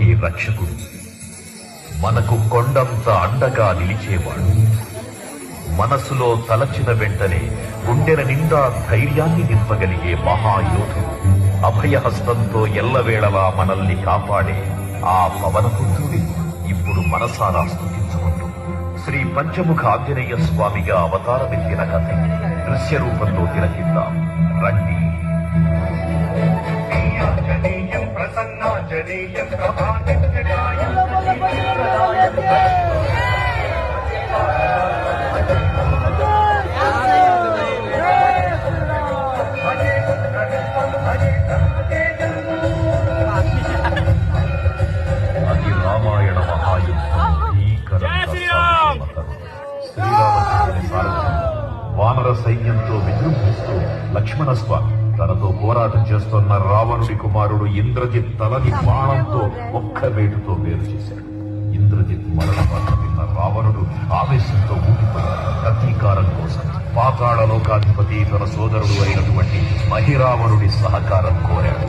పలికే రక్షకుడు, మనకు కొండంత అండగా నిలిచేవాడు. మనసులో తలచిన వెంటనే గుండెల నిండా ధైర్యాన్ని నింపగలిగే మహాయోధుడు, అభయహస్తంతో ఎల్లవేళలా మనల్ని కాపాడే ఆ పవనపుత్రుడి ఇప్పుడు మనసారా స్తుతించుకుంటూ శ్రీ పంచముఖ ఆంజనేయ స్వామిగా అవతారమెత్తిన కథ దృశ్య రూపంలో తిలకిద్దాం రండి. అది రామాయణ మహాయుద్ధం శ్రీరామచంద్రుని సారథ్యం వానర సైన్యంతో విజృంభిస్తూ లక్ష్మణస్వామి తనతో పోరాటం చేస్తున్న రావణుడి కుమారుడు ఇంద్రజిత్ తలని బాణంతో ఒక్క వేటుతో వేరు చేశాడు. ఇంద్రజిత్ మరణ వార్త విన్న రావణుడు ఆవేశంతో ఊగిపోయాడు. ప్రతీకారం కోసం పాతాళ లోకాధిపతి తన సోదరుడు అయినటువంటి మహిరావణుడి సహకారం కోరాడు.